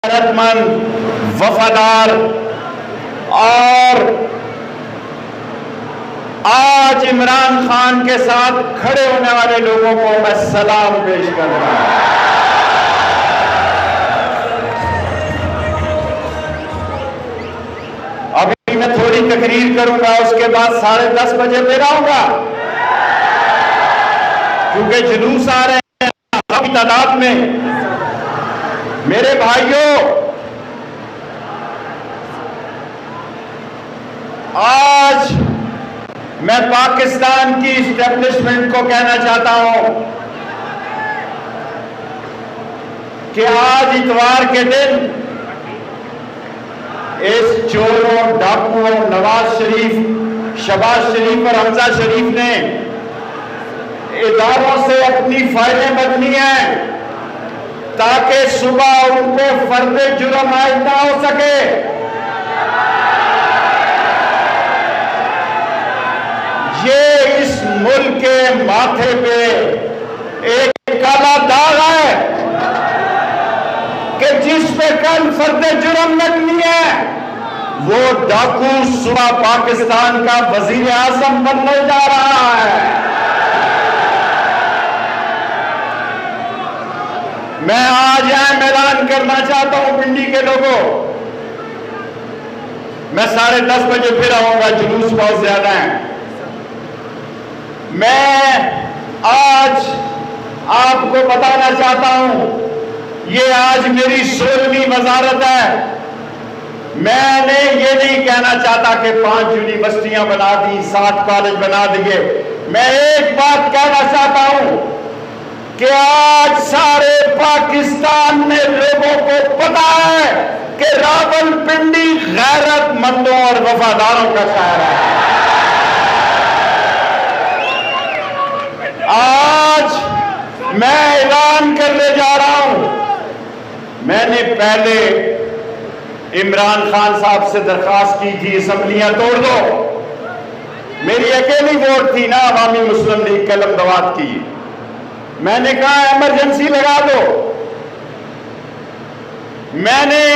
गैरतमंद, वफादार और आज इमरान खान के साथ खड़े होने वाले लोगों को मैं सलाम पेश कर रहा हूं। अभी मैं थोड़ी तकरीर करूंगा, उसके बाद 10:30 बजे फिर आऊंगा, क्योंकि जुलूस आ रहे हैं काफी तादाद में। मेरे भाइयों, आज मैं पाकिस्तान की इस्टेब्लिशमेंट को कहना चाहता हूं कि आज इतवार के दिन इस चोरों, डाकुओं, नवाज शरीफ, शहबाज शरीफ और हमजा शरीफ ने इदारों से अपनी फाइलें बदली हैं ताकि सुबह उन पे फर्द जुर्म आयद ना हो सके। ये इस मुल्क के माथे पे एक काला दाग है कि जिस पे कल फर्द जुर्म लगनी है, वो डाकू सुबह पाकिस्तान का वजीर आजम बनने जा रहा है। मैं आज यहां ऐलान करना चाहता हूं पिंडी के लोगों, मैं 10:30 बजे फिर आऊंगा, जुलूस बहुत ज्यादा है। मैं आज आपको बताना चाहता हूं, ये आज मेरी 16वीं वजारत है। मैंने ये नहीं कहना चाहता कि 5 यूनिवर्सिटियां बना दी, 7 कॉलेज बना दिए। मैं एक बात कहना चाहता हूं कि आज सारे पाकिस्तान में लोगों को पता है कि रावलपिंडी गैरतमंदों और वफादारों का शहर है। आज मैं ऐलान करने जा रहा हूं, मैंने पहले इमरान खान साहब से दरखास्त की थी, असम्बलियां तोड़ दो। मेरी अकेली वोट थी ना अवामी मुस्लिम लीग कलमदवात की। मैंने कहा इमरजेंसी लगा दो। मैंने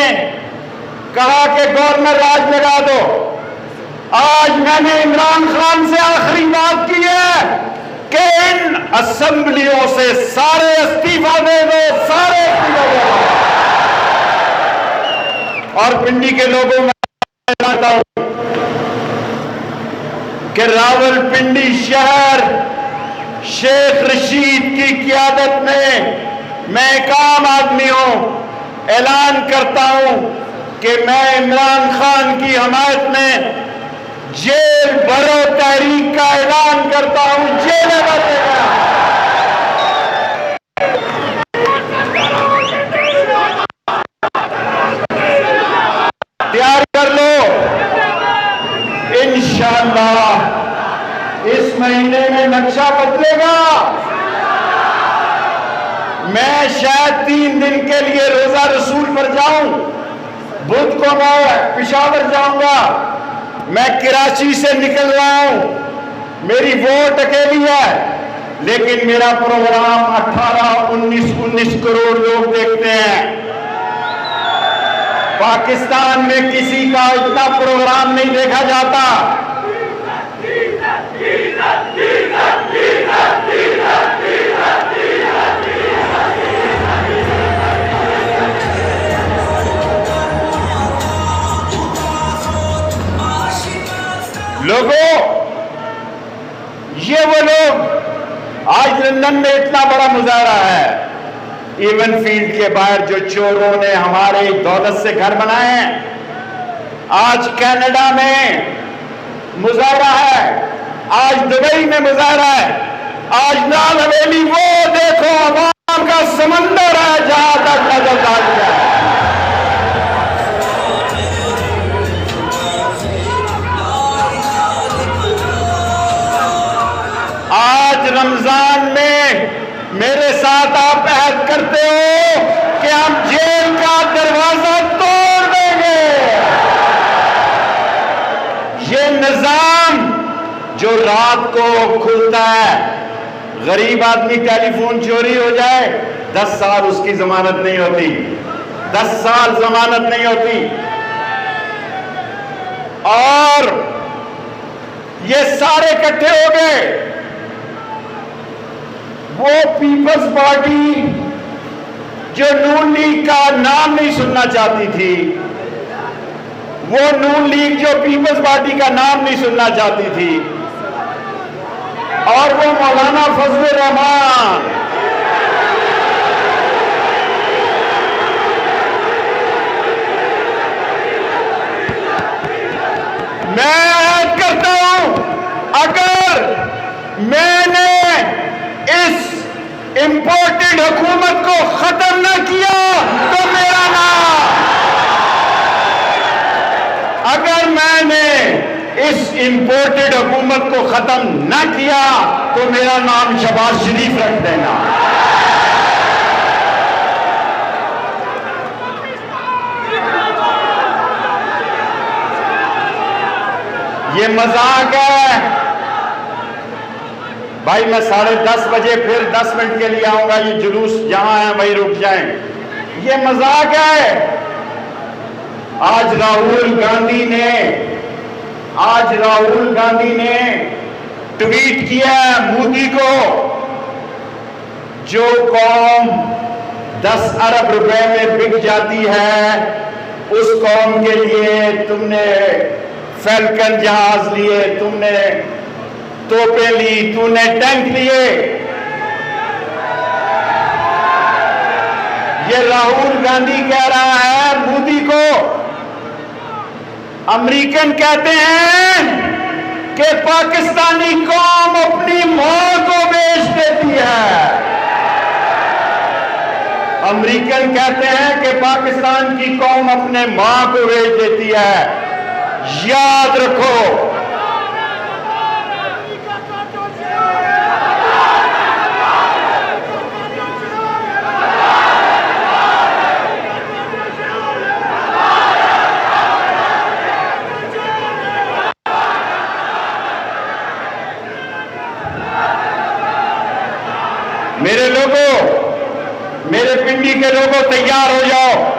कहा कि गवर्नर राज लगा दो। आज मैंने इमरान खान से आखिरी बात की है कि इन असेंबलियों से सारे इस्तीफा दे दो, सारे इस्तीफा दे दो। और पिंडी के लोगों में चाहता हूं कि रावलपिंडी शहर शेख रशीद की क़यादत में मैं एक आम आदमी हूं, ऐलान करता हूं कि मैं इमरान खान की हमायत में जेल भरो तहरीक का ऐलान करता हूं। जेल भरेगा, तैयार कर लो। इंशाअल्लाह इस महीने में नक्शा बदलेगा। मैं शायद 3 दिन के लिए रोजा रसूल पर जाऊं, बुध को मैं पिशावर जाऊंगा। मैं कराची से निकल रहा हूं। मेरी वोट अकेली है, लेकिन मेरा प्रोग्राम 18-19 करोड़ लोग देखते हैं। पाकिस्तान में किसी का इतना प्रोग्राम नहीं देखा जाता। लोगों, ये वो लोग आज लंदन में इतना बड़ा मुजाहरा है, इवन फील्ड के बाहर जो चोरों ने हमारे दौलत से घर बनाए हैं। आज कनाडा में मुजाहरा है, आज दुबई में मुजाहरा है, आज लाल हवेली वो देखो अवाम का समंदर है जहां तक नजर डालता है। आज रमजान में मेरे साथ आप अहद करते हो कि हम जेल का दरवाजा तोड़ देंगे। ये निजाम जो रात को खुलता है, गरीब आदमी टेलीफोन चोरी हो जाए 10 साल उसकी जमानत नहीं होती। 10 साल जमानत नहीं होती। और ये सारे इकट्ठे हो गए। वो पीपल्स पार्टी जो नून लीग का नाम नहीं सुनना चाहती थी, वो नून लीग जो पीपल्स पार्टी का नाम नहीं सुनना चाहती थी, और वो मौलाना फजलुर रहमान, मैं ऐड करता हूं, अगर मैंने इस इंपोर्टेड हुकूमत को खत्म न किया तो मेरा नाम, अगर मैंने इस इंपोर्टेड हुकूमत को खत्म न किया तो मेरा नाम शहबाज शरीफ रख देना। ये मजाक है भाई। मैं 10:30 बजे फिर 10 मिनट के लिए आऊंगा। ये जुलूस जहां है वहीं रुक जाएं। ये मजाक है। आज राहुल गांधी ने ट्वीट किया मोदी को, जो कौम 10 अरब रुपए में बिक जाती है, उस कौम के लिए तुमने फैल्कन जहाज लिए, तुमने तोपें ली, तूने टैंक लिए। ये राहुल गांधी कह रहा है मोदी को। अमेरिकन कहते हैं कि पाकिस्तानी कौम अपनी मां को बेच देती है। अमेरिकन कहते हैं कि पाकिस्तान की कौम अपने मां को बेच देती है। याद रखो, मेरे लोगों, मेरे पिंडी के लोगों, तैयार हो जाओ।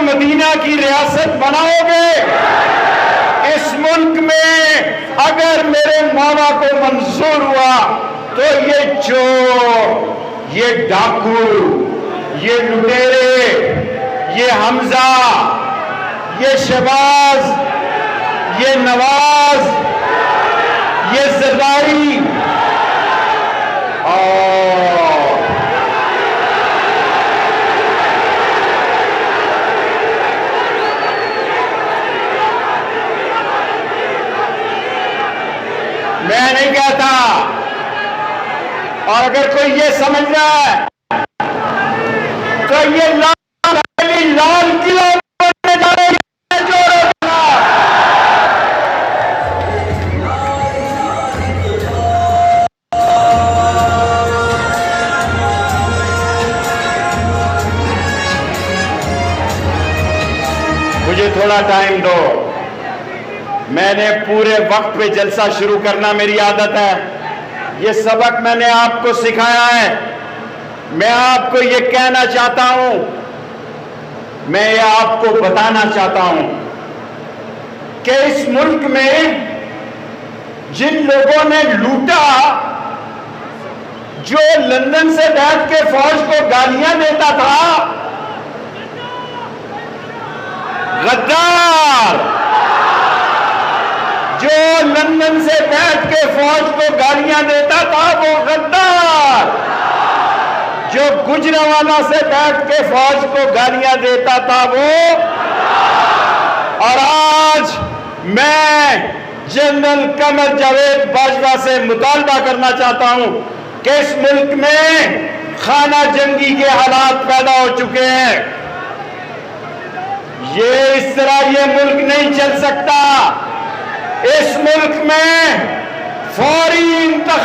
मदीना की रियासत बनाओगे। इस मुल्क में अगर मेरे मौला को मंजूर हुआ तो ये चोर, ये डाकू, ये लुटेरे, ये हमजा, ये शहबाज, ये नवाज, ये जरदारी और मैं नहीं कहता। और अगर कोई ये समझ रहा है तो ये लाल किला बनने जा रही है, मुझे थोड़ा टाइम दो। मैंने पूरे वक्त पे जलसा शुरू करना मेरी आदत है। ये सबक मैंने आपको सिखाया है। मैं आपको ये कहना चाहता हूं, मैं ये आपको बताना चाहता हूं कि इस मुल्क में जिन लोगों ने लूटा, जो लंदन से बैठ के फौज को गालियां देता था, गद्दार, जो लंदन से बैठ के फौज को गालियां देता था वो गद्दार, जो गुजरांवाला से बैठ के फौज को गालियां देता था वो। और आज मैं जनरल कमर जावेद बाजवा से मुतालबा करना चाहता हूं कि इस मुल्क में खाना जंगी के हालात पैदा हो चुके हैं। ये इस तरह ये मुल्क नहीं चल सकता। इस मुल्क में फौरी इंतखाब